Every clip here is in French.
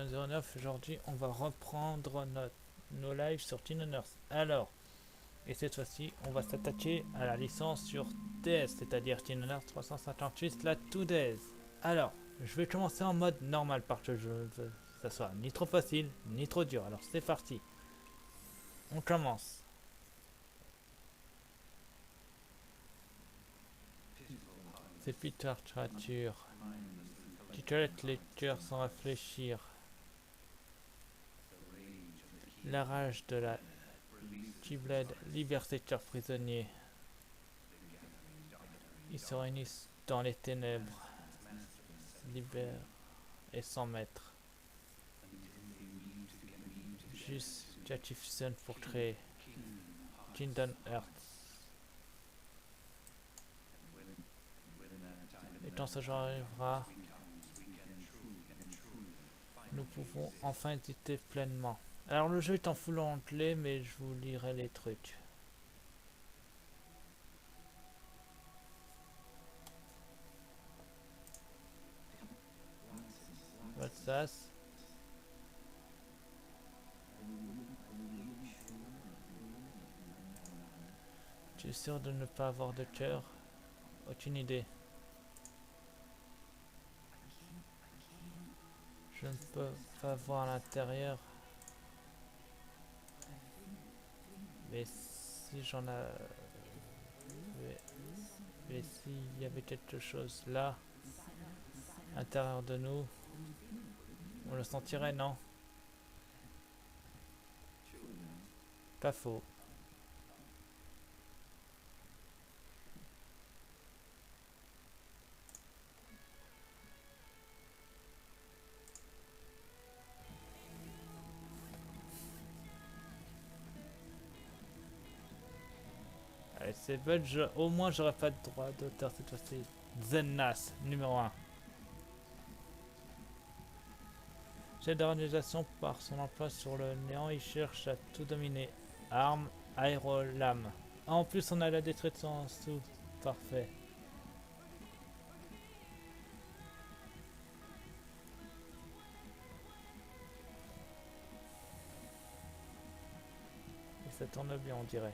2109. Aujourd'hui, on va reprendre nos lives sur Teen Earth. Alors, et cette fois-ci, on va s'attaquer à la licence sur DS, c'est-à-dire Teen Earth 358 la 2DS. Alors, je vais commencer en mode normal parce que je veux que ça soit ni trop facile, ni trop dur. Alors, c'est parti. On commence. C'est Peter Creature. Titulate les cœurs sans réfléchir. La rage de la Keyblade libère ses cœurs prisonniers. Ils se réunissent dans les ténèbres, libèrent et sans maître. Jusqu'à fusionne pour créer Kingdom Hearts. Et quand ce jour arrivera, nous pouvons enfin éditer pleinement. Alors le jeu est en full anglais, mais je vous lirai les trucs. Alsace. Tu es sûr de ne pas avoir de cœur? Aucune idée. Je ne peux pas voir l'intérieur. Mais si j'en ai... Mais s'il y avait quelque chose là, à l'intérieur de nous, on le sentirait, non? Pas faux. Allez, c'est belge. Au moins, j'aurais pas de droit d'auteur cette fois-ci. Zennas, numéro 1. Chef d'organisation par son emploi sur le néant, il cherche à tout dominer. Arme, aérolame. En plus, on a la détruite en dessous. Parfait. Et ça tourne bien, on dirait.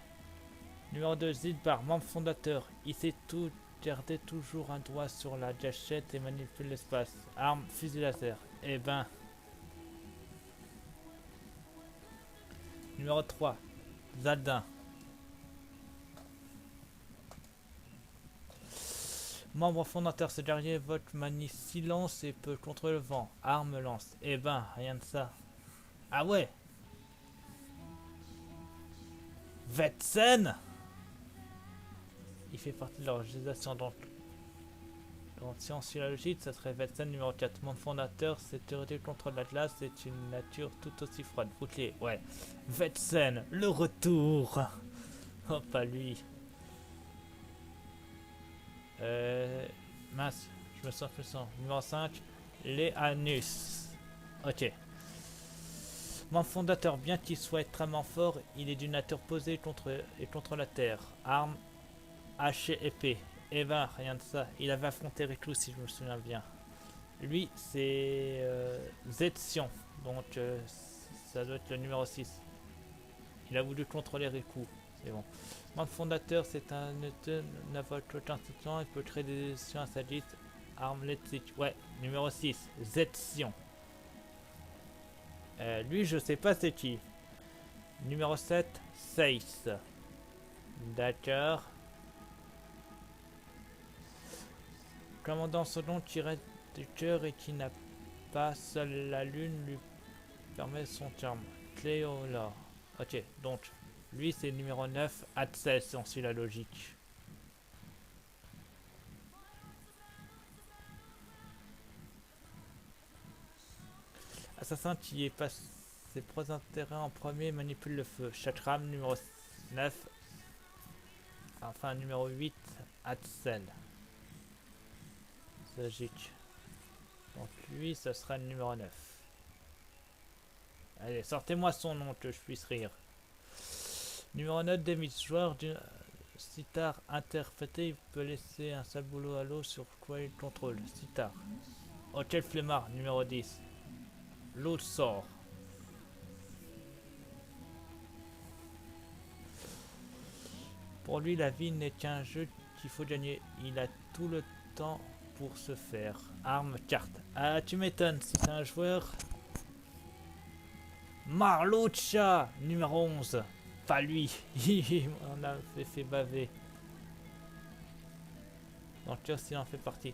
Numéro 2, Zidbar, membre fondateur. Il sait tout, garder toujours un doigt sur la gâchette et manipule l'espace. Arme, fusil laser. Eh ben. Numéro 3, Zaldin. Membre fondateur, ce dernier vote manie silence et peut contrôler le vent. Arme lance. Eh ben, rien de ça. Ah ouais. Vetsen. Il fait partie de l'organisation, donc si on suit la logique, ça serait Vetsen numéro 4. Membre fondateur, cette théorie du contrôle de la glace est une nature tout aussi froide. Bouclier, ouais. Vetsen, le retour. Oh, pas lui. Mince, je me sens puissant. Numéro 5, Léanus. Ok. Membre fondateur, bien qu'il soit extrêmement fort, il est d'une nature posée contre la terre. Arme, hache et épée. Eh ben, rien de ça. Il avait affronté Riku si je me souviens bien. Lui, c'est Zetsion. Donc, ça doit être le numéro 6. Il a voulu contrôler Riku. C'est bon. Membre fondateur, c'est un n'importe quel institution. Il peut créer des éditions sadiques. Arme électrique. Ouais, numéro 6. Zetsion. Lui, je sais pas c'est qui. Numéro 7. Seiss. D'accord. Commandant Solon qui reste du cœur et qui n'a pas, seule la lune lui permet son terme. Cléolore. Ok, donc lui c'est numéro 9, Atsel si on suit la logique. Assassin qui est pas ses propres intérêts en premier, manipule le feu. Chakram numéro 9. Enfin numéro 8, Atsel. Logique. Donc lui ce sera le numéro 9. Allez, sortez-moi son nom que je puisse rire. Numéro 9, Demis, joueur du sitar interprété, il peut laisser un sale à l'eau sur quoi il contrôle. Sitar. Hôtel Flemmard, numéro 10. L'autre sort. Pour lui, la vie n'est qu'un jeu qu'il faut gagner. Il a tout le temps pour se faire. Arme, carte. Ah, tu m'étonnes, si c'est un joueur. Marlucha, numéro 11. Pas lui. On a fait baver. Donc là, il en fait partie.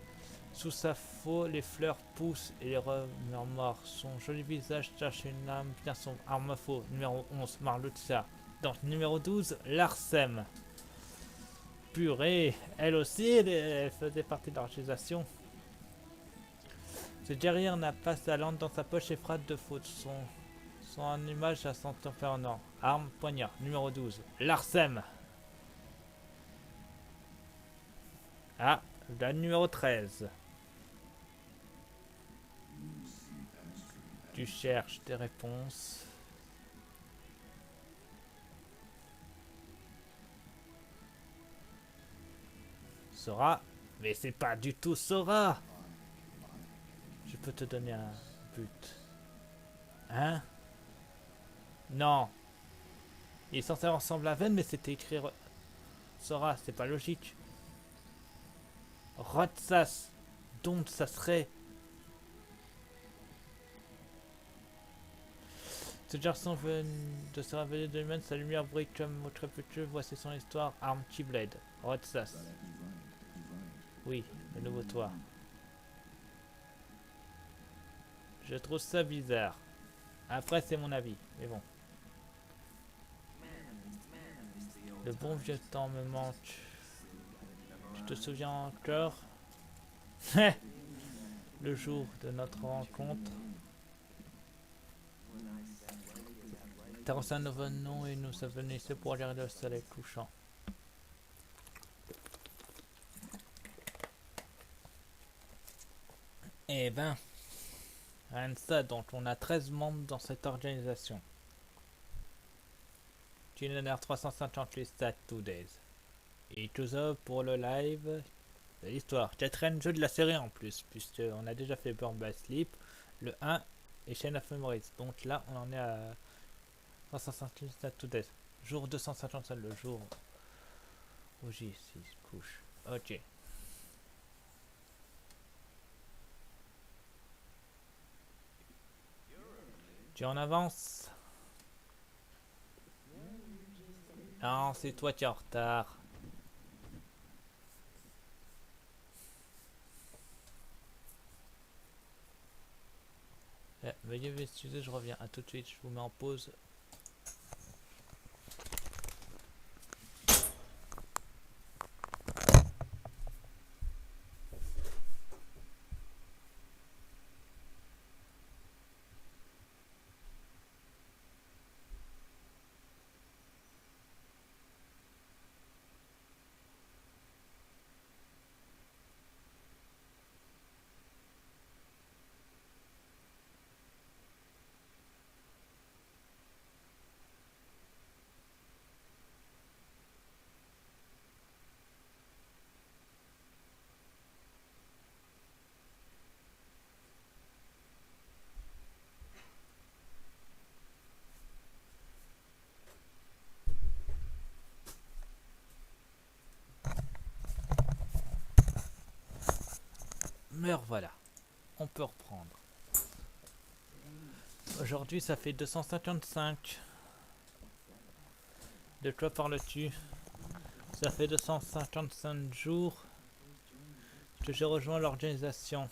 Sous sa faux, les fleurs poussent et les remeurs morts. Son joli visage cherche une âme bien sombre. Arme faux, numéro 11, Marlucha. Donc numéro 12, Larsem. Purée, elle aussi, elle faisait partie de l'organisation. Ce guerrier n'a pas sa lampe dans sa poche et frappe de faute. Son image à son tempérament. Arme, poignard, numéro 12, Larsem. Ah, la numéro 13. Tu cherches des réponses. Sora. Mais c'est pas du tout Sora. Je peux te donner un but. Hein? Non. Il est censé ressembler à Ven, mais c'était écrit Sora, c'est pas logique. Rotsas. Donc ça serait... Ce garçon veut de se révéler de lui-même, sa lumière brille comme au trépieux, voici son histoire, arme Keyblade. Rotsas. Oui, le nouveau toit. Je trouve ça bizarre. Après, c'est mon avis, mais bon. Le bon vieux temps me manque. Tu te souviens encore? Le jour de notre rencontre. T'as reçu un nouveau nom et nous sommes venus ici pour regarder le soleil couchant. Eh ben, rien de ça, donc on a 13 membres dans cette organisation. Itinéraire 350 les stats 2 days. Et tout ça pour le live de l'histoire. 4 jeux de la série en plus, puisqu'on a déjà fait Burn by Sleep, le 1 et Chain of Memories. Donc là, on en est à 350 stats 2 days. Jour 255, le jour où j'y couche. Ok. Tu en avances? Non, c'est toi qui es en retard. Veuillez m'excuser, je reviens. À tout de suite, je vous mets en pause. Me revoilà. On peut reprendre. Aujourd'hui, ça fait 255. De quoi parles-tu? Ça fait 255 jours que j'ai rejoint l'organisation.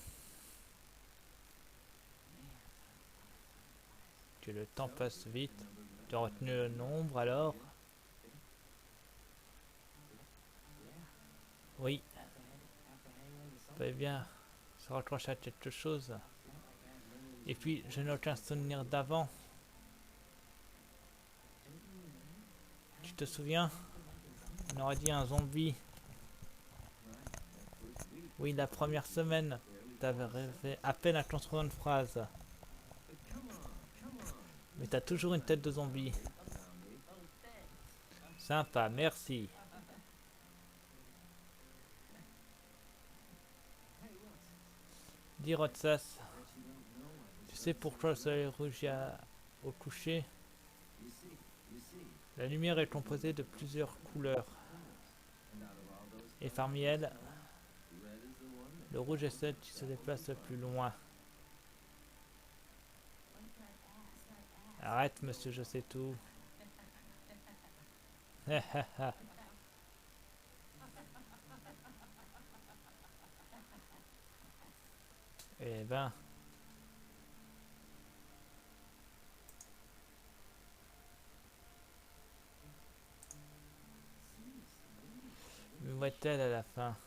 Que le temps passe vite. Tu as retenu le nombre alors? Oui. Pas bien. Se raccroche à quelque chose. Et puis, je n'ai aucun souvenir d'avant. Tu te souviens? On aurait dit un zombie. Oui, la première semaine. T'avais rêvé à peine à construire une phrase. Mais t'as toujours une tête de zombie. Sympa, merci. Dis Rotsas, tu sais pourquoi le soleil rougit au coucher? La lumière est composée de plusieurs couleurs. Et parmi elles, le rouge est celle qui se déplace le plus loin. Arrête, monsieur, je sais tout. Eh ben, me voit-elle à la fin?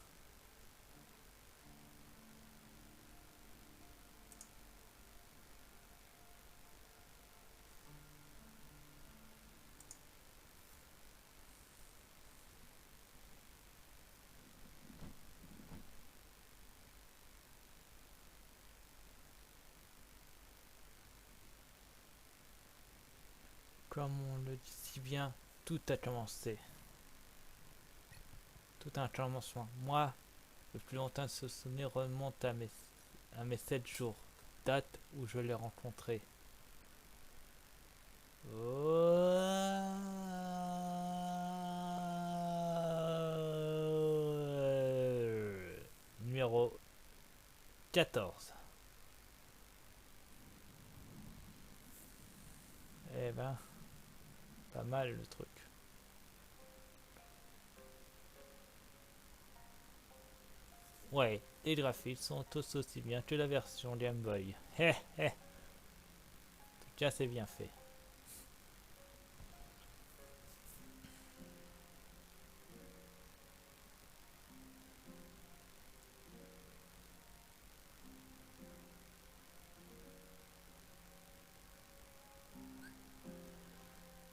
Comme on le dit si bien, tout a commencé. Tout a un commencement. Moi, le plus longtemps de ce souvenir remonte à mes 7 jours, date où je l'ai rencontré. Numéro 14. Eh ben, pas mal le truc. Ouais, les graphiques sont tous aussi bien que la version Game Boy. Hé hé. En tout cas, c'est bien fait.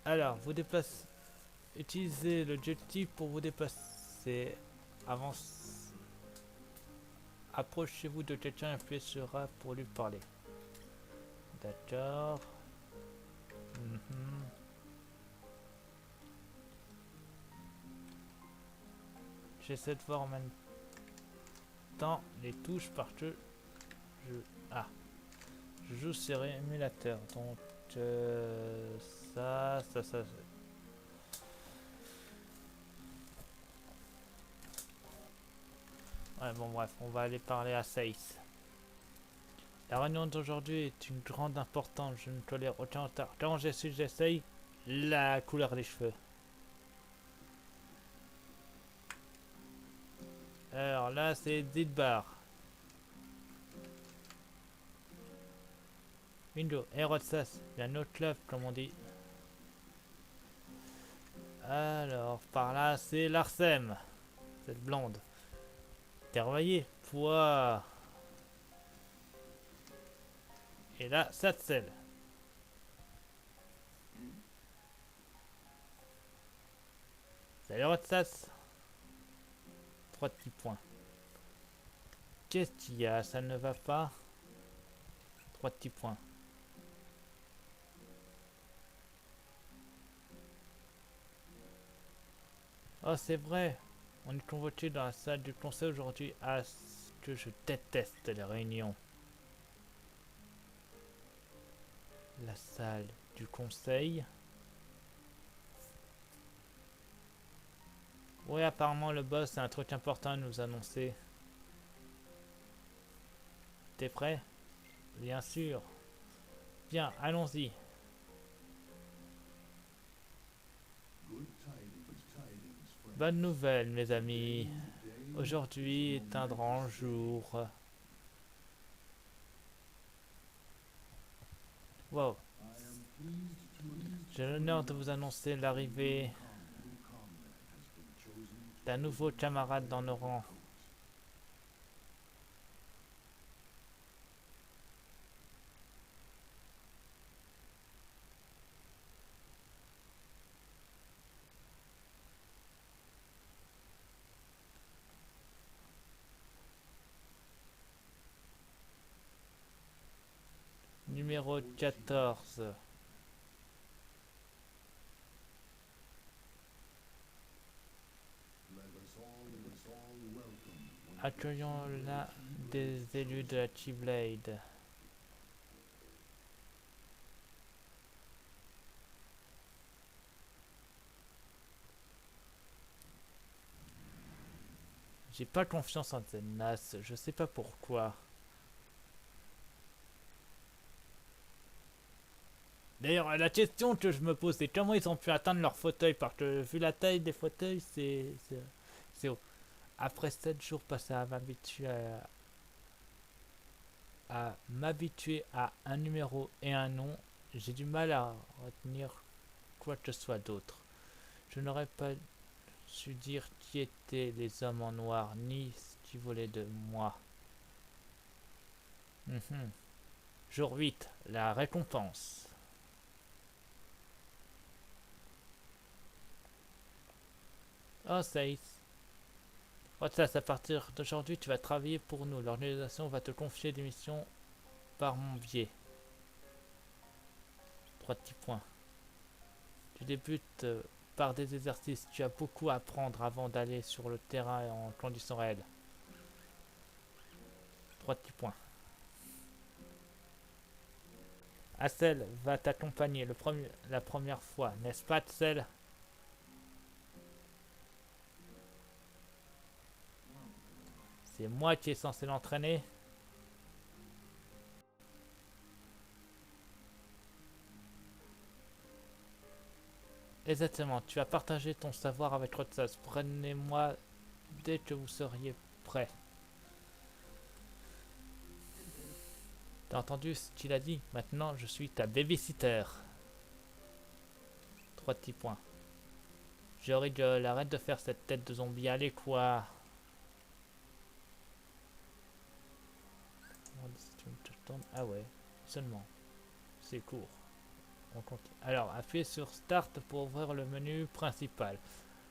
Alors, vous déplacez. Utilisez le joystick pour vous déplacer. Avance. Approchez-vous de quelqu'un et appuyez sur A pour lui parler. D'accord. Mhm. J'essaie de voir en même temps les touches parce que je. Ah, je joue sur émulateur. Donc, ça. Ouais, bon, bref, on va aller parler à Saïs. La réunion d'aujourd'hui est une grande importance. Je ne tolère aucun retard. Quand j'essaye, la couleur des cheveux. Alors là, c'est Didbar. Windows, Aerotsas, il y a un autre club, comme on dit. Alors, par là, c'est Larsem, cette blonde. Tervaillé, Poids. Et là, Satzel. C'est Aerotsas. 3 petits points. Qu'est-ce qu'il y a? Ça ne va pas? 3 petits points. Oh, c'est vrai. On est convoqué dans la salle du conseil aujourd'hui. Ah, que je déteste les réunions. La salle du conseil. Oui, apparemment le boss a un truc important à nous annoncer. T'es prêt? Bien sûr. Bien, allons-y. Bonne nouvelle, mes amis. Aujourd'hui est un grand jour. Wow. J'ai l'honneur de vous annoncer l'arrivée d'un nouveau camarade dans nos rangs. Numéro 14. Accueillons là des élus de la Keyblade. J'ai pas confiance en Zenas, je sais pas pourquoi. D'ailleurs, la question que je me pose, c'est comment ils ont pu atteindre leur fauteuil, parce que vu la taille des fauteuils, c'est haut. Après 7 jours passés à m'habituer à un numéro et un nom, j'ai du mal à retenir quoi que ce soit d'autre. Je n'aurais pas su dire qui étaient les hommes en noir, ni ce qui volait de moi. Mhm. Jour 8, la récompense. Oh, Saïs. À partir d'aujourd'hui, tu vas travailler pour nous. L'organisation va te confier des missions par mon biais. 3 petits points. Tu débutes par des exercices. Tu as beaucoup à apprendre avant d'aller sur le terrain en conditions réelles. 3 petits points. Hassel va t'accompagner la première fois, n'est-ce pas, Hassel? C'est moi qui est censé l'entraîner. Exactement, tu vas partager ton savoir avec Rotsas. Prenez-moi dès que vous seriez prêt. T'as entendu ce qu'il a dit? Maintenant, je suis ta babysitter. 3 petits points. Rigole, arrête de faire cette tête de zombie. Allez, quoi? Ah ouais, seulement. C'est court. On continue. Alors, appuyez sur Start pour ouvrir le menu principal.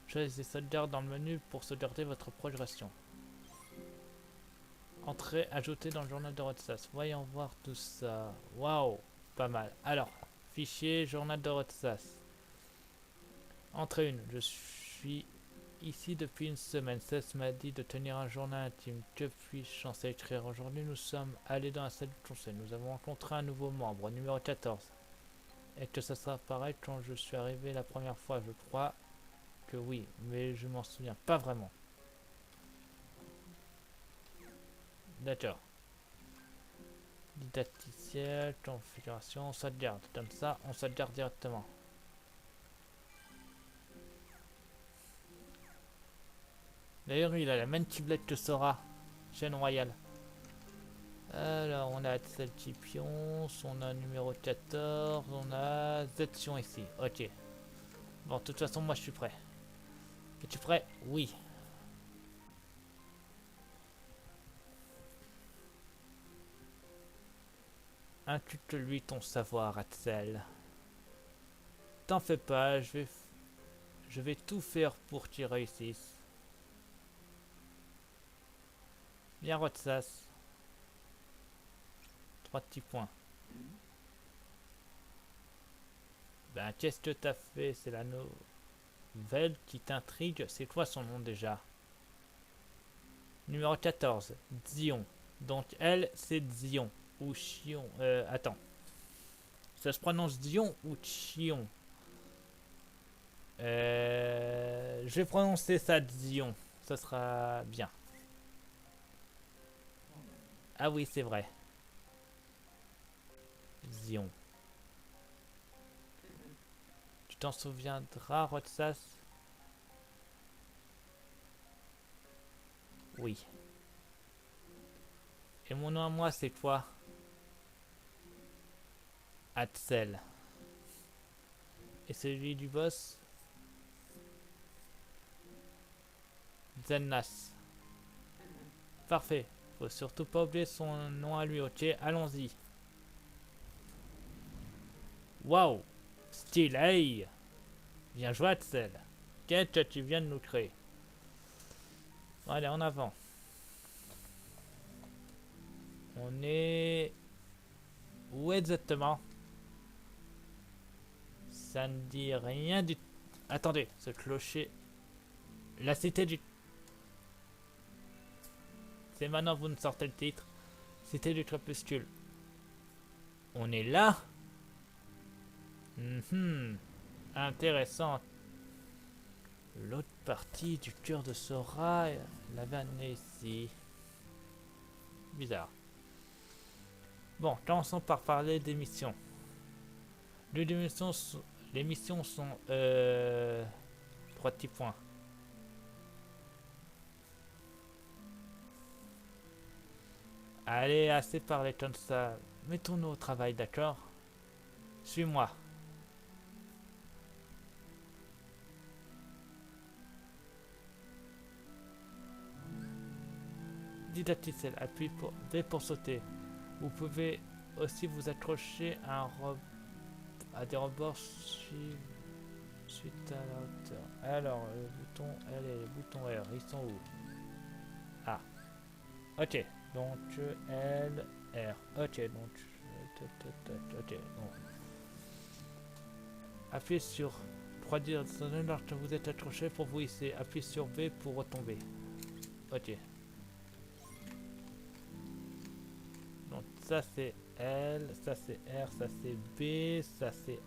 Choisissez sauvegarde dans le menu pour sauvegarder votre progression. Entrée ajoutée dans le journal de Rotsas. Voyons voir tout ça. Waouh, pas mal. Alors, fichier, journal de Rotsas. Entrée 1. Je suis ici depuis une semaine. Cess m'a dit de tenir un journal intime. Que puis-je censé écrire? Aujourd'hui, nous sommes allés dans la salle de conseil. Nous avons rencontré un nouveau membre, numéro 14. Et que ça sera pareil quand je suis arrivé la première fois, je crois que oui, mais je m'en souviens pas vraiment. D'accord. Didacticiel, configuration, on sauvegarde. Comme ça, on sauvegarde directement. D'ailleurs, il a la même tablette que Sora. Chaîne royale. Alors, on a Axel Chipion, on a numéro 14, on a Zetsion ici. Ok. Bon, de toute façon, moi je suis prêt. Es-tu prêt? Oui. Inculque-lui ton savoir, Axel. T'en fais pas, je vais tout faire pour qu'il réussisse. Bien, Rotsas. 3 petits points. Ben, qu'est-ce que t'as fait? C'est la nouvelle qui t'intrigue. C'est quoi son nom déjà? Numéro 14, Zion. Donc elle, c'est Zion. Ou Chion. Attends. Ça se prononce Zion ou Chion? Je vais prononcer ça Zion. Ça sera bien. Ah oui, c'est vrai. Zion. Tu t'en souviendras, Rotsas? Oui. Et mon nom à moi, c'est quoi? Axel. Et celui du boss? Zennas. Parfait. Faut surtout pas oublier son nom à lui, ok? Allons-y. Waouh! Stylé! Bien joué, Axel. Qu'est-ce que tu viens de nous créer? Bon, allez, en avant. On est... Où exactement? Ça ne dit rien du... Attendez, ce clocher... La cité du... C'est maintenant que vous me sortez le titre. Cité du crépuscule. On est là? Intéressant. L'autre partie du cœur de Sora l'avait amené ici. Bizarre. Bon, commençons par parler des missions. Les missions sont 3 petits points. Allez, assez parlé comme ça. Mettons-nous au travail, d'accord? Suis-moi. Didacticiel, appuie pour V pour sauter. Vous pouvez aussi vous accrocher à des rebords suite à la hauteur. Alors, le bouton L et le bouton R, ils sont où? Ah, ok. Donc L, R. Ok, donc. Ok, donc. Appuyez sur 3 directionnels lorsque vous êtes accroché pour vous hisser. Appuyez sur V pour retomber. Ok. Donc ça c'est L, ça c'est R, ça c'est B, ça c'est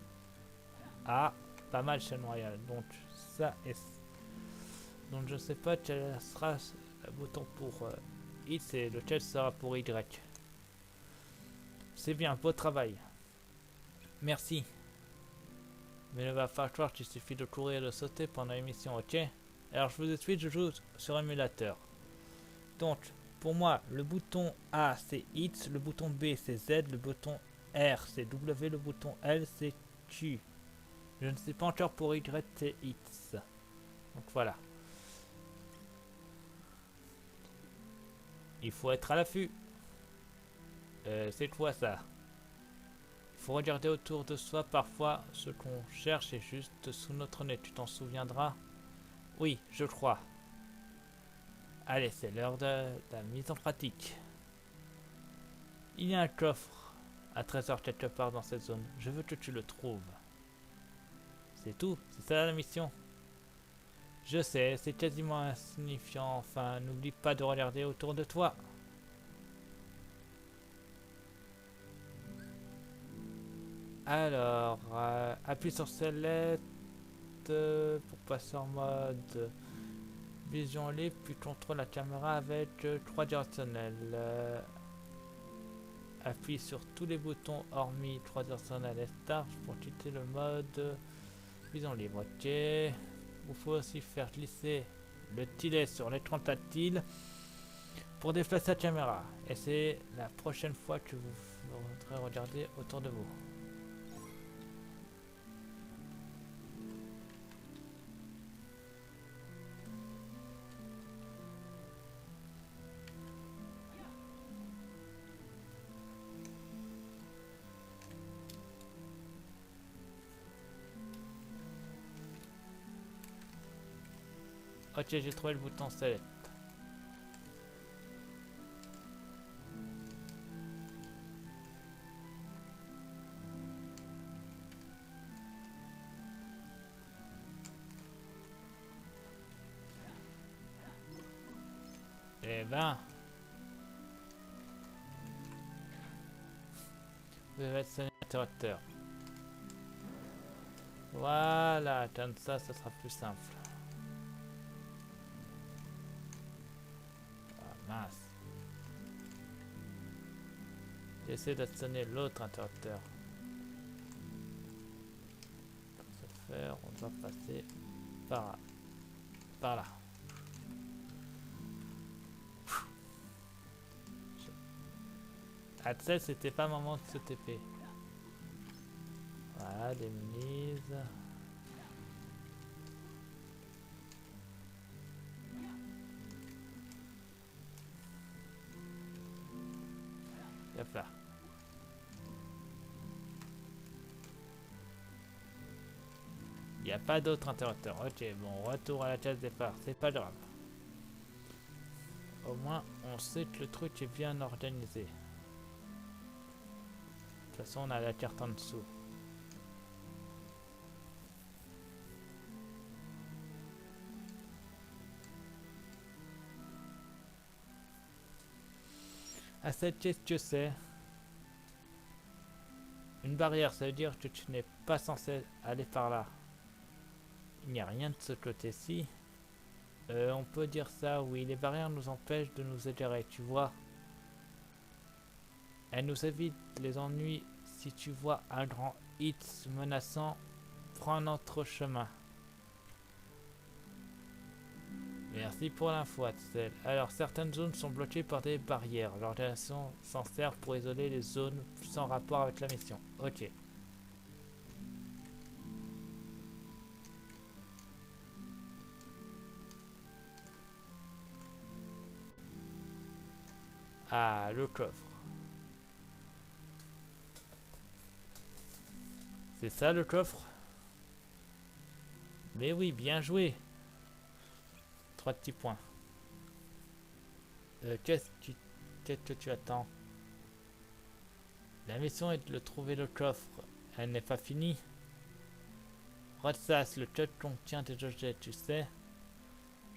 A. Pas mal chaîne royale. Donc ça est. Donc je sais pas quel sera le bouton pour X et lequel sera pour Y. C'est bien, beau travail. Merci. Mais il va falloir qu'il suffit de courir et de sauter pendant l'émission, ok? Alors je vous explique, je joue sur émulateur. Donc, pour moi, le bouton A c'est X, le bouton B c'est Z, le bouton R c'est W, le bouton L c'est Q. Je ne sais pas encore pour Y c'est X. Donc voilà. Il faut être à l'affût. C'est quoi ça? Il faut regarder autour de soi, parfois ce qu'on cherche est juste sous notre nez, tu t'en souviendras? Oui, je crois. Allez, c'est l'heure de la mise en pratique. Il y a un coffre à trésor quelque part dans cette zone. Je veux que tu le trouves. C'est tout, c'est ça la mission. Je sais, c'est quasiment insignifiant. Enfin, n'oublie pas de regarder autour de toi. Alors, appuie sur Select pour passer en mode vision libre, puis contrôle la caméra avec 3 directionnels. Appuie sur tous les boutons hormis 3 directionnels et Start pour quitter le mode vision libre. Ok. Il faut aussi faire glisser le tilet sur l'écran tactile pour déplacer la caméra. Et c'est la prochaine fois que vous voudrez regarder autour de vous. Ok, j'ai trouvé le bouton select. Eh ben, vous devez être sonné l'interrupteur. Voilà, comme ça, ça sera plus simple. Ah, mince. J'essaie de sonner l'autre interrupteur. Pour ce faire, on doit passer par là. Axel, c'était pas moment de se TP. Voilà, des mises. Hop là. Il n'y a pas d'autre interrupteur. Ok, bon, retour à la case départ. C'est pas grave. Au moins, on sait que le truc est bien organisé. De toute façon, on a la carte en dessous. À cette qu'est-ce que c'est? Une barrière, ça veut dire que tu n'es pas censé aller par là. Il n'y a rien de ce côté-ci. On peut dire ça, oui. Les barrières nous empêchent de nous éclairer, tu vois. Elles nous évitent les ennuis. Si tu vois un grand X menaçant, prends un autre chemin. Merci pour l'info, Axel. Alors, certaines zones sont bloquées par des barrières. L'organisation s'en sert pour isoler les zones sans rapport avec la mission. Ok. Ah, le coffre. C'est ça le coffre? Mais oui, bien joué. 3 petits points. Qu'est-ce que tu attends? La mission est de le trouver le coffre. Elle n'est pas finie. Rotsas, le coffre contient des objets, tu sais.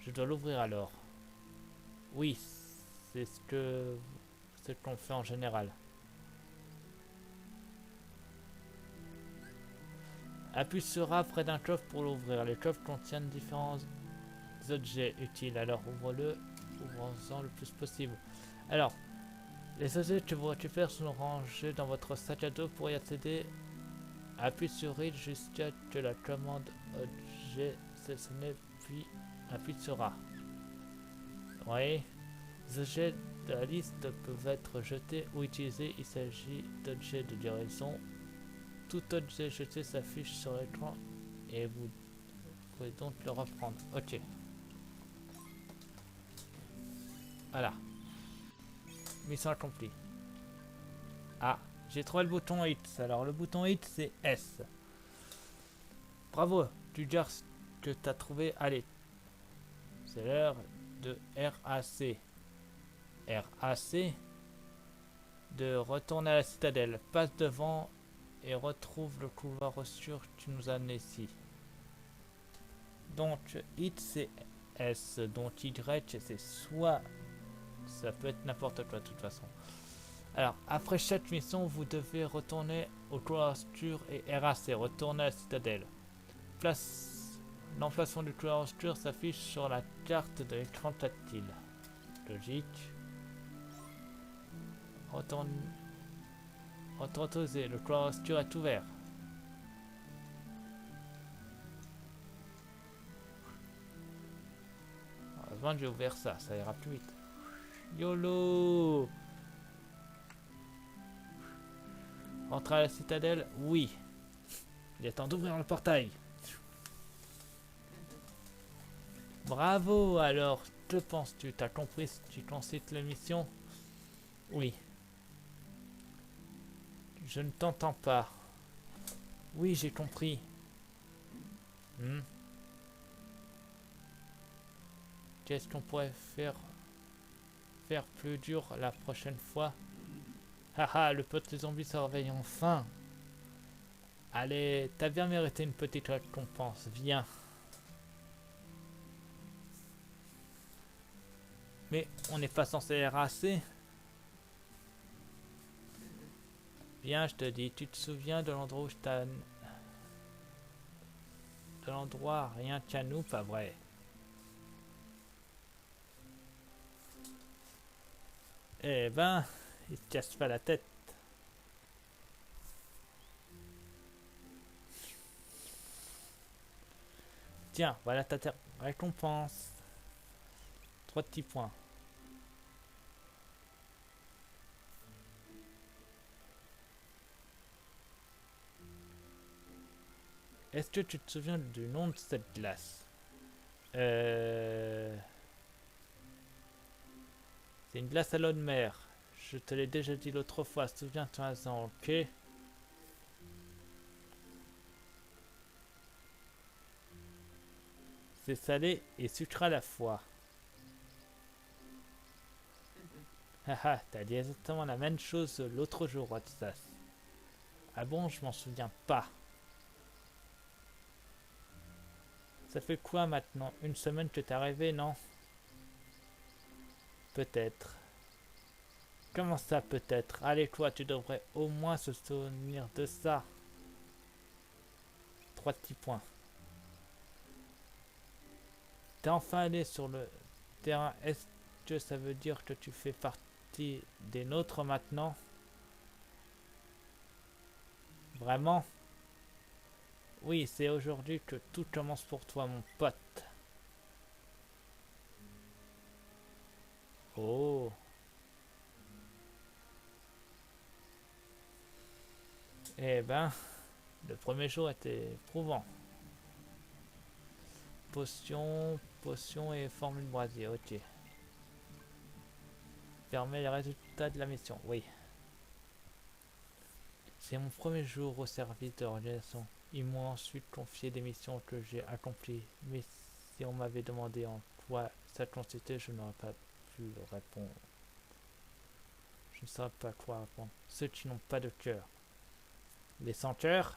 Je dois l'ouvrir alors. Oui, c'est ce qu'on fait en général. Appuie sur A près d'un coffre pour l'ouvrir. Les coffres contiennent différents objets utiles. Alors ouvre-le, ouvre-en le plus possible. Alors, les objets que vous récupérez sont rangés dans votre sac à dos. Pour y accéder, appuie sur I jusqu'à que la commande objet sélectionnée, puis appuie sur A. Oui. Les objets de la liste peuvent être jetés ou utilisés. Il s'agit d'objets de livraison. Tout objet jeté s'affiche sur l'écran et vous pouvez donc le reprendre. Ok. Voilà. Mission accomplie. Ah, j'ai trouvé le bouton Hit. Alors le bouton Hit c'est S. Bravo, tu gères ce que tu as trouvé. Allez. C'est l'heure de RAC. RAC. De retourner à la citadelle. Passe devant et retrouve le couloir obscur que tu nous as amené ici. Donc Hit c'est S. Donc Y c'est soit... Ça peut être n'importe quoi de toute façon. Alors, après chaque mission, vous devez retourner au couloir obscur et RAC, retourner à la citadelle. L'emplacement du couloir obscur s'affiche sur la carte de l'écran tactile. Logique. Autorisé, le couloir obscur est ouvert. Heureusement que j'ai ouvert ça, ça ira plus vite. YOLO! Rentrer à la citadelle? Oui. Il est temps d'ouvrir le portail. Bravo, alors, que penses-tu? T'as compris si tu concites la mission? Oui. Je ne t'entends pas. Oui, j'ai compris. Qu'est-ce qu'on pourrait faire plus dur la prochaine fois? Haha, le petit zombie se réveille enfin. Allez, t'as bien mérité une petite récompense, viens. Mais on n'est pas censé RAC. Viens, je te dis, tu te souviens de l'endroit où je t'ai... De l'endroit, rien qu'à nous, pas vrai. Eh ben, il se casse pas la tête. Tiens, voilà ta récompense. 3 petits points. Est-ce que tu te souviens du nom de cette glace? C'est une glace à l'eau de mer. Je te l'ai déjà dit l'autre fois, souviens-toi-en, ok? C'est salé et sucré à la fois. Haha, t'as dit exactement la même chose l'autre jour, Watsas. Ah bon, je m'en souviens pas. Ça fait quoi maintenant? Une semaine que t'es arrivé, non? Peut-être. Comment ça, peut-être? Allez, toi, tu devrais au moins se souvenir de ça. 3 petits points. T'es enfin allé sur le terrain. Est-ce que ça veut dire que tu fais partie des nôtres maintenant? Vraiment? Oui, c'est aujourd'hui que tout commence pour toi, mon pote. Oh. Eh ben, le premier jour était éprouvant. Potion et formule brasier, ok. Permet les résultats de la mission, oui. C'est mon premier jour au service de l'organisation. Ils m'ont ensuite confié des missions que j'ai accomplies. Mais si on m'avait demandé en quoi ça consistait, je n'aurais pas pu répondre. Je ne saurais pas quoi répondre. Ceux qui n'ont pas de cœur. Les sans cœur?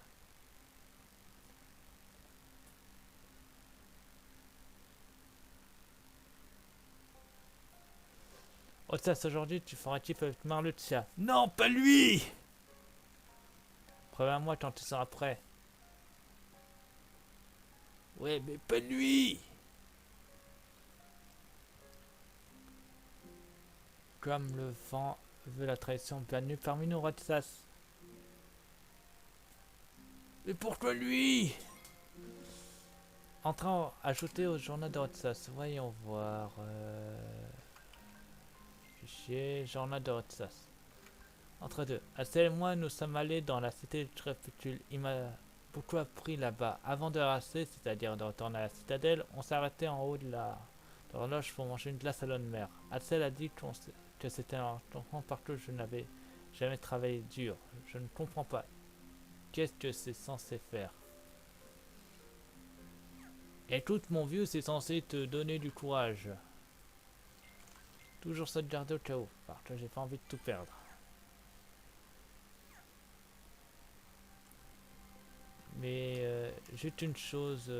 Oh ça, aujourd'hui tu feras un type avec Marluxia. Non, pas lui! Préviens-moi quand tu seras prêt. Ouais, mais pas lui! Comme le vent veut la trahison, bienvenue parmi nous, Rotsas. Mais pourquoi lui? Entrant ajouté au journal de Rotsas. Voyons voir. Fichier, journal de Rotsas. Entre deux. Assel et moi, nous sommes allés dans la cité de Tréputule. Il m'a beaucoup appris là-bas. Avant de rester, c'est-à-dire de retourner à la citadelle, on s'est arrêté en haut de l'horloge pour manger une glace à l'eau de mer. Assel a dit que c'était un enfant parce que je n'avais jamais travaillé dur. Je ne comprends pas. Qu'est-ce que c'est censé faire? Écoute, mon vieux, c'est censé te donner du courage. Toujours ça de garder au cas où, parce que j'ai pas envie de tout perdre. Mais juste une chose,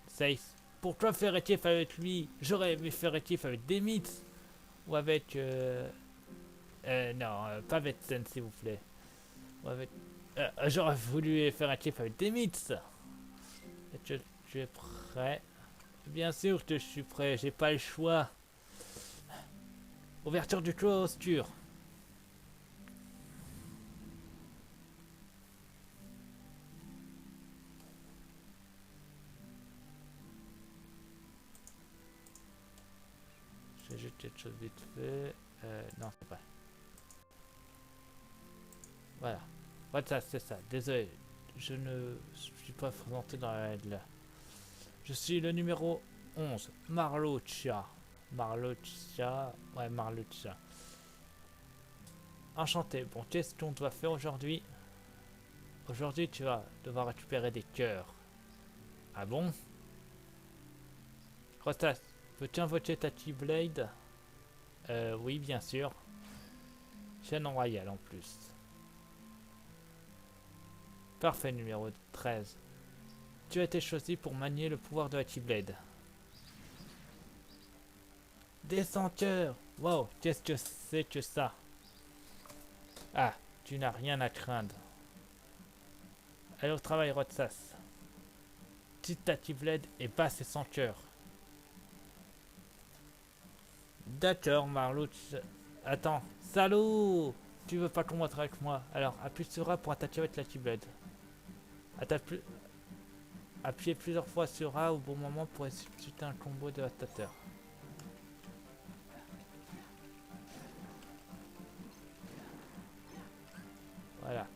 Saïs, pourquoi faire étif avec lui? J'aurais aimé faire étif avec Demitz ou avec non, pas avec Sen s'il vous plaît. Ou avec j'aurais voulu faire étif avec Demitz. Est-ce que tu es prêt? Bien sûr que je suis prêt, j'ai pas le choix. Ouverture du clôture. J'ai juste quelque chose vite fait. Non, c'est pas. Voilà. Voilà, ça, c'est ça. Désolé, je ne suis pas présenté dans la règle. Je suis le numéro 11, Marluxia. Marluxia, ouais, Marluxia. Enchanté. Bon, qu'est-ce qu'on doit faire aujourd'hui? Aujourd'hui, tu vas devoir récupérer des cœurs. Ah bon? Rostas, peux-tu invoquer ta Keyblade? Oui, bien sûr. Chaîne royale en plus. Parfait, numéro 13. Tu as été choisi pour manier le pouvoir de la Keyblade. Des cœurs. Wow, qu'est-ce que c'est que ça? Ah, tu n'as rien à craindre. Allez au travail, Rotsas. Tite ta Keyblade et passe ses 100 cœurs. D'accord, Marlouch. Attends, salaud! Tu veux pas combattre avec moi? Alors, appuie sur A pour attaquer avec la Keyblade. Appuyez plusieurs fois sur A au bon moment pour exécuter un combo dévastateur. Voilà.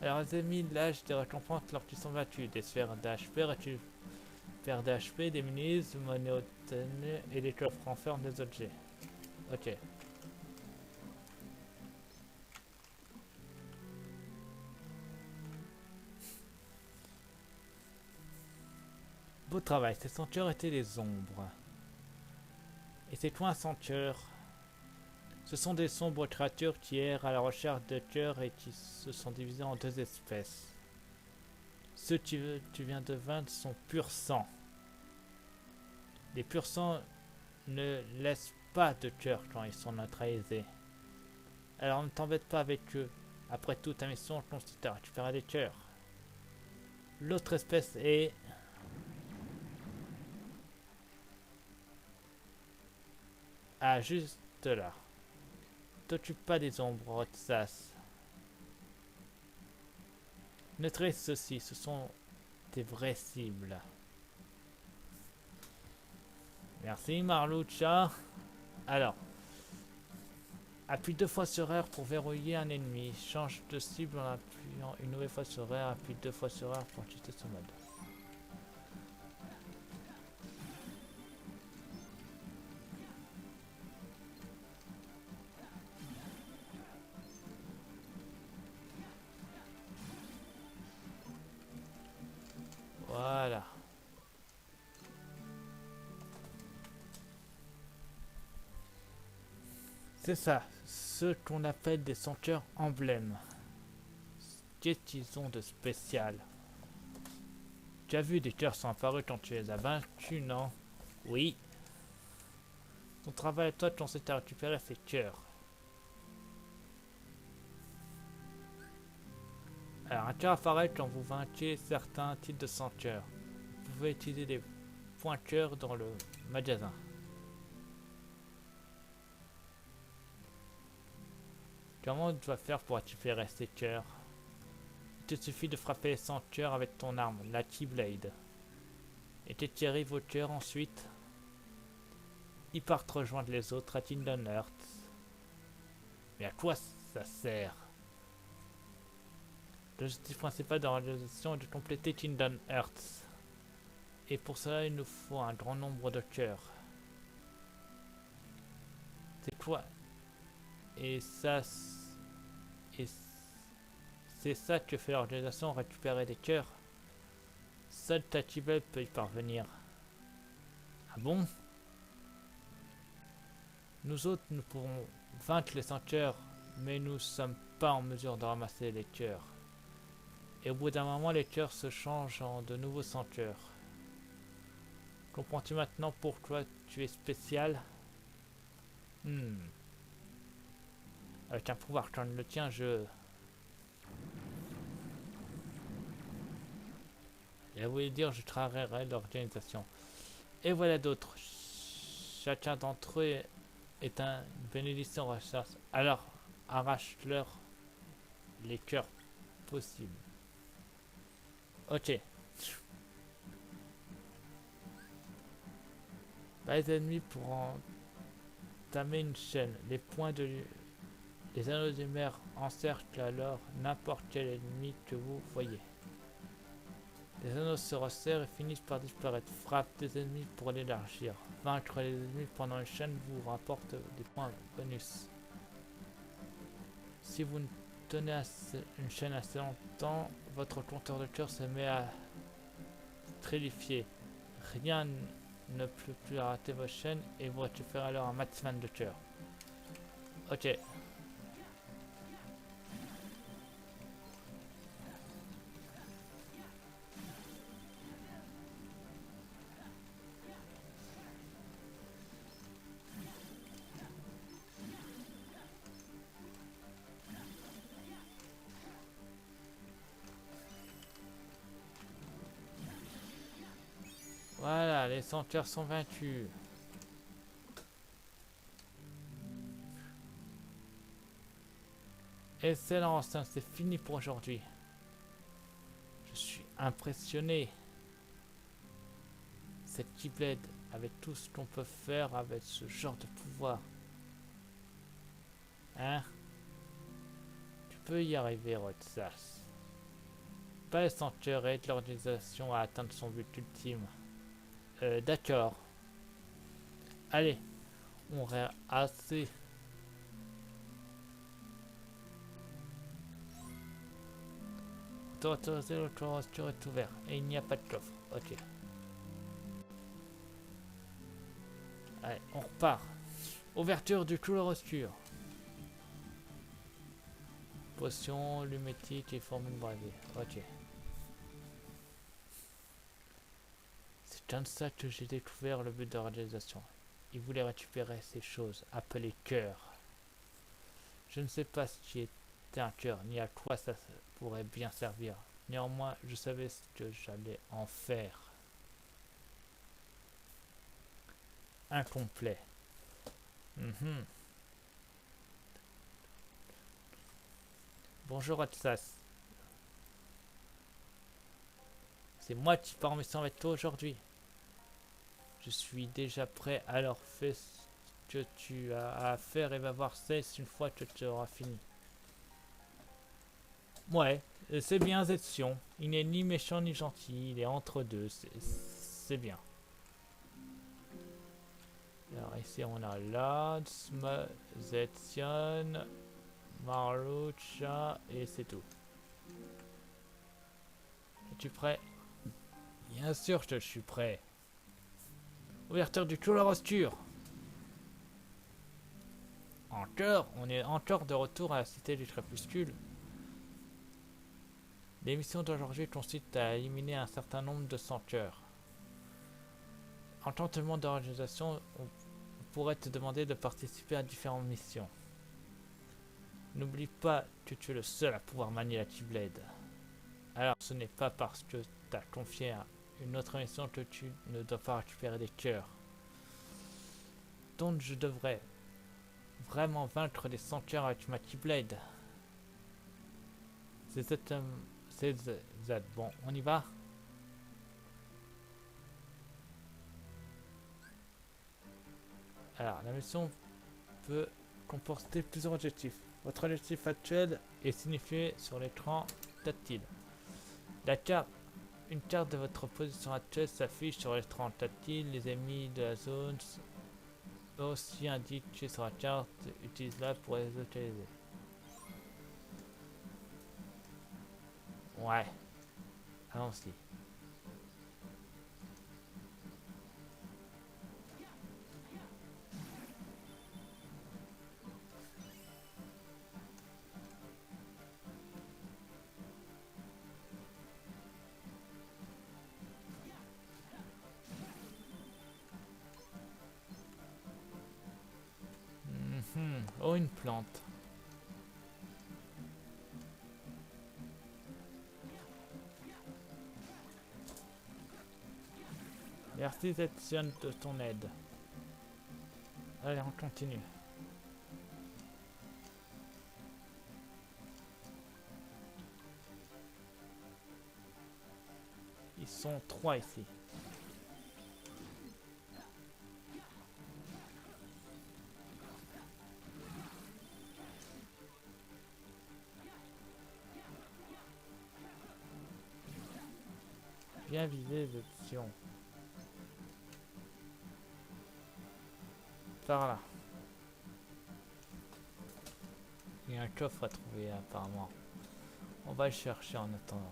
Alors, les ennemis lâchent des récompenses lorsqu'ils sont battus. Des sphères d'HP, récupèrent d'HP, des minis, monnaie obtenue et des coffres renferment des objets. Ok. Beau travail, ces senteurs étaient les ombres. Et ces coins senteurs, ce sont des sombres créatures qui errent à la recherche de cœurs et qui se sont divisées en deux espèces. Ceux que tu viens de vaincre sont pur sang. Les pur sang ne laissent pas de cœur quand ils sont neutralisés. Alors ne t'embête pas avec eux. Après tout, ta mission consiste à récupérer des cœurs. L'autre espèce est Ah, juste là. T'occupe pas des ombres, Rotsas. Notez ceci, ce sont tes vraies cibles. Merci, Marlucha. Alors, appuie 2 fois sur R pour verrouiller un ennemi. Change de cible en appuyant une nouvelle fois sur R. Appuie 2 fois sur R pour ajuster ce mode. Voilà. C'est ça, ce qu'on appelle des senteurs emblèmes. Qu'est-ce qu'ils ont de spécial? Tu as vu des cœurs sont apparus quand tu les as vaincus, non? Oui. Ton travail à toi consiste à récupérer ces cœurs. Alors, un cœur apparaît quand vous vainquez certains types de senteurs. Vous pouvez utiliser des points cœur dans le magasin. Comment tu vas faire pour récupérer ces cœurs? Il te suffit de frapper les 100 cœurs avec ton arme, la Keyblade. Et t'étirer vos cœurs ensuite. Ils partent rejoindre les autres à Kingdom Hearts. Mais à quoi ça sert? L'objectif principal de la réalisation est de compléter Kingdom Hearts. Et pour cela, il nous faut un grand nombre de cœurs. C'est quoi? Et ça... Et c'est ça que fait l'organisation, récupérer des cœurs. Seul Tachibel peut y parvenir. Ah bon? Nous autres, nous pourrons vaincre les 100 cœurs, mais nous ne sommes pas en mesure de ramasser les cœurs. Et au bout d'un moment, les cœurs se changent en de nouveaux 100 cœurs. Comprends-tu maintenant pourquoi tu es spécial? Avec un pouvoir comme le tien, je... Et à vous dire, je travaillerai l'organisation. Et voilà d'autres. Chacun d'entre eux est une bénédiction recherche. Alors, arrache-leur les cœurs possibles. Ok. Les ennemis pourront entamer une chaîne. Les anneaux de mer encerclent alors n'importe quel ennemi que vous voyez. Les anneaux se resserrent et finissent par disparaître. Frappe des ennemis pour l'élargir. Vaincre les ennemis pendant une chaîne vous rapporte des points bonus. Si vous tenez une chaîne assez longtemps, votre compteur de cœur se met à trélifier. Rien ne peut plus arrêter votre chaîne et vous récupérez alors un maximum de cœur. Ok. Voilà, les senteurs sont vaincus. Excellent, c'est fini pour aujourd'hui. Je suis impressionné. Cette Keyblade, avec tout ce qu'on peut faire avec ce genre de pouvoir. Hein? Tu peux y arriver, Rotsas. Pas les senteurs et l'organisation à atteindre son but ultime. D'accord. Allez, on reste assez. Autoriser le coffre est ouvert et il n'y a pas de coffre. Ok. Allez, on repart. Ouverture du couloir obscur. Potion, lumétique et formule bravée. Ok. C'est comme ça que j'ai découvert le but de la réalisation. Il voulait récupérer ces choses, appelées cœurs. Je ne sais pas ce qui était un cœur, ni à quoi ça pourrait bien servir. Néanmoins, je savais ce que j'allais en faire. Incomplet. Mhm. Bonjour Atsas. C'est moi qui pars en mission avec toi aujourd'hui. Je suis déjà prêt, alors fais ce que tu as à faire et va voir Cess une fois que tu auras fini. Ouais, c'est bien Zetsion. Il n'est ni méchant ni gentil, il est entre deux, c'est bien. Alors ici on a Lance, Zetsion, Marucha et c'est tout. Es-tu prêt? Bien sûr que je suis prêt. Ouverture du clos la rosture. Encore, on est encore de retour à la cité du crépuscule. L'émission d'aujourd'hui consiste à éliminer un certain nombre de senteurs. En tant que membre d'organisation, on pourrait te demander de participer à différentes missions. N'oublie pas que tu es le seul à pouvoir manier la Keyblade. Alors ce n'est pas parce que t'as confié à une autre mission que tu ne dois pas récupérer des cœurs. Donc je devrais vraiment vaincre des senteurs avec ma Keyblade. C'est Z. Bon, on y va? Alors, la mission peut comporter plusieurs objectifs. Votre objectif actuel est signifié sur l'écran tactile. La carte, une carte de votre position actuelle s'affiche sur l'écran tactile. Les ennemis de la zone aussi indiqués sur la carte. Utilise-la pour les localiser. Ouais, allons-y. Oh, une plante. Merci Zetsion de ton aide. Allez, on continue. Ils sont 3 ici. Bien visé Zetsion. Par là. Il y a un coffre à trouver apparemment. On va le chercher en attendant.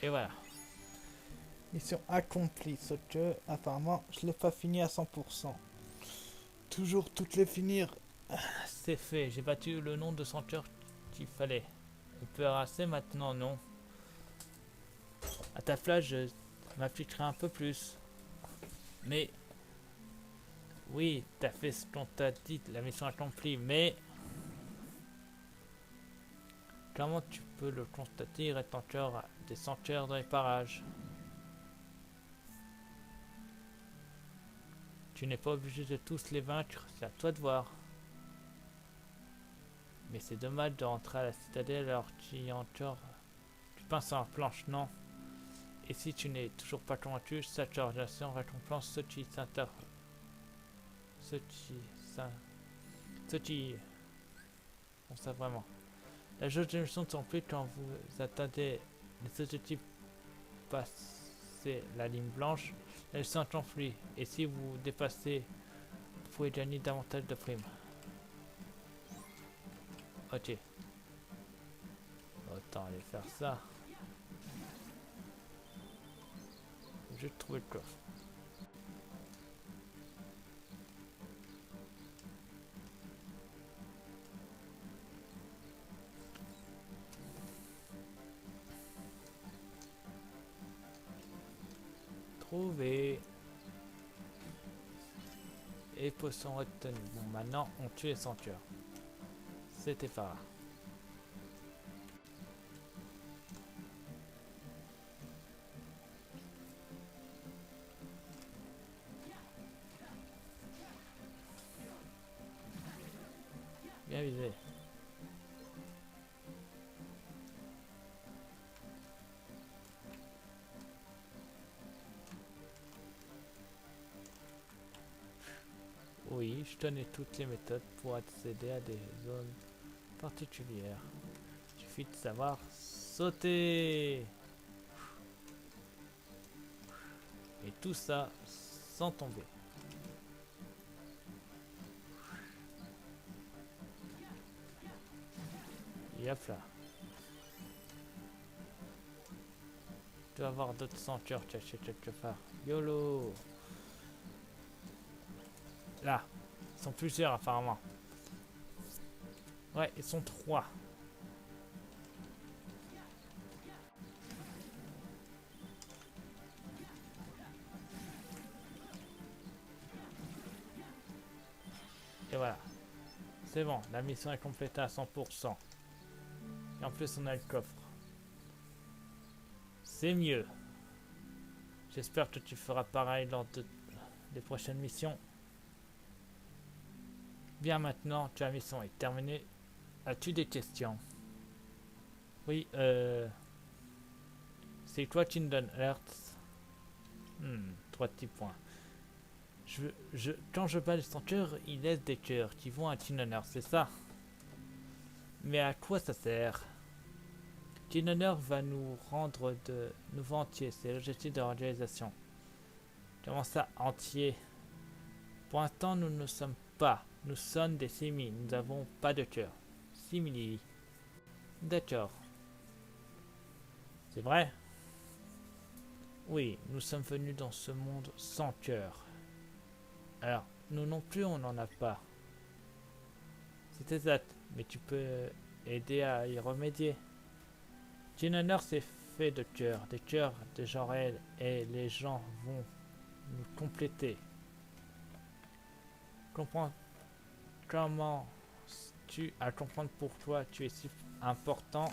Et voilà. Mission accomplie, sauf que apparemment je l'ai pas fini à 100%. Toujours toutes les finir. C'est fait, j'ai battu le nombre de senteurs qu'il fallait. On peut arraser maintenant, non? À ta place, je m'appliquerai un peu plus. Mais oui, t'as fait ce qu'on t'a dit, la mission accomplie, mais comment tu peux le constater? Il reste encore des senteurs dans les parages. Tu n'es pas obligé de tous les vaincre, c'est à toi de voir. Mais c'est dommage de rentrer à la citadelle alors qu'il y a encore du pain sur la planche, non? Et si tu n'es toujours pas convaincu, cette organisation récompense ceux qui s'intéressent. Ceux qui font ça vraiment. La jauge d'émission ne sont plus quand vous attendez les objectifs passer la ligne blanche, elle s'enfuit. Et si vous dépassez, vous pouvez gagner davantage de primes. Ok. Autant aller faire ça. Je vais trouver le coffre. Trouvé. Et poisson retenu. Bon, maintenant, on tue les senteurs. C'était pas grave. Bien visé. Oui, je connais toutes les méthodes pour accéder à des zones particulières. Il suffit de savoir sauter. Et tout ça sans tomber. Et hop là. Tu vas avoir d'autres senteurs cachés quelque part. YOLO. Là. Ils sont plusieurs apparemment. Ouais, ils sont 3. Et voilà. C'est bon, la mission est complétée à 100%. Et en plus on a le coffre. C'est mieux. J'espère que tu feras pareil lors des prochaines missions. Bien maintenant que la mission est terminée, as-tu des questions? Oui, c'est quoi qui me donne Earth? 3 petits points. Quand je bats les senteurs, il laisse des cœurs qui vont à Tinhonor, c'est ça? Mais à quoi ça sert? Tinhonor va nous rendre de nouveaux entiers, c'est l'objectif de l'organisation. Comment ça, entier? Pour l'instant, nous ne sommes pas. Nous sommes des simili, nous n'avons pas de cœur. Simili. D'accord. C'est vrai? Oui, nous sommes venus dans ce monde sans cœur. Alors, nous non plus, on n'en a pas. C'est exact, mais tu peux aider à y remédier. Tinhonor c'est fait de cœurs, des cœurs de gens réels, et les gens vont nous compléter. Comprends comment tu à comprendre pourquoi tu es si important.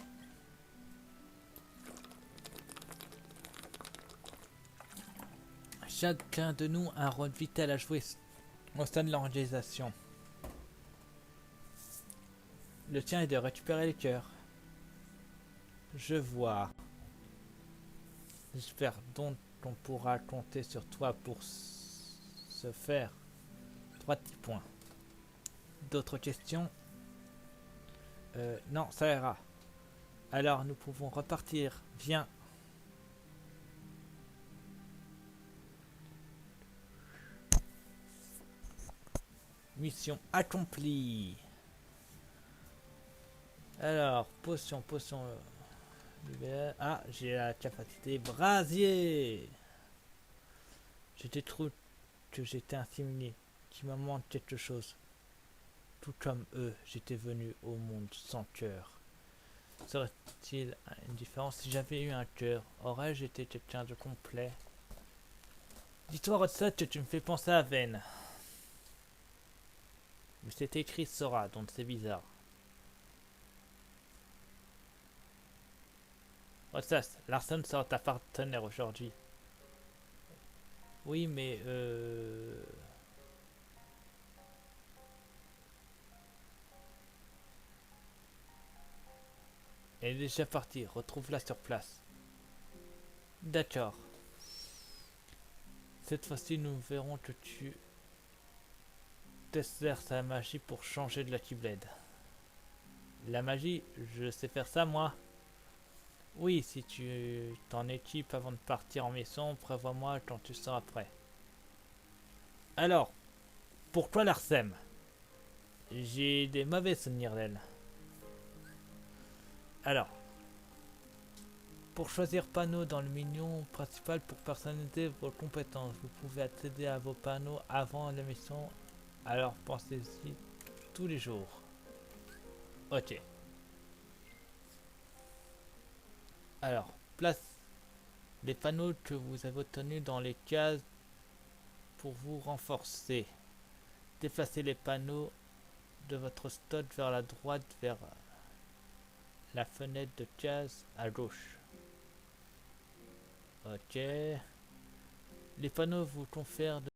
Chacun de nous a un rôle vital à jouer au sein de l'organisation. Le tien est de récupérer les cœurs. Je vois. J'espère donc qu'on pourra compter sur toi pour ce faire. 3 petits points. D'autres questions? Non, ça ira. Alors nous pouvons repartir. Viens. Mission accomplie. Alors, potion. Ah, j'ai la capacité brasier. J'étais trop que j'étais intimidé, qu'il me manque quelque chose. Tout comme eux, j'étais venu au monde sans cœur. Serait-il une différence si j'avais eu un cœur? Aurais-je été quelqu'un de complet? Dis-toi, Rodson, que tu me fais penser à Ven. Mais c'est écrit Sora, donc c'est bizarre. Rotsas, Larson sera ta partenaire aujourd'hui. Oui, mais elle est déjà partie, retrouve-la sur place. D'accord. Cette fois-ci, nous verrons que tu testeras sa magie pour changer de la Keyblade. La magie, je sais faire ça moi. Oui, si tu t'en équipes avant de partir en mission, prévois-moi quand tu seras prêt. Alors, pourquoi l'Arsem? J'ai des mauvais souvenirs d'elle. Alors, pour choisir panneaux dans le menu principal pour personnaliser vos compétences, vous pouvez accéder à vos panneaux avant la mission, alors pensez-y tous les jours. Ok. Alors, place Les panneaux que vous avez obtenus dans les cases pour vous renforcer. Déplacez les panneaux de votre stock vers la droite vers la fenêtre de case à gauche. Ok. Les panneaux vous confèrent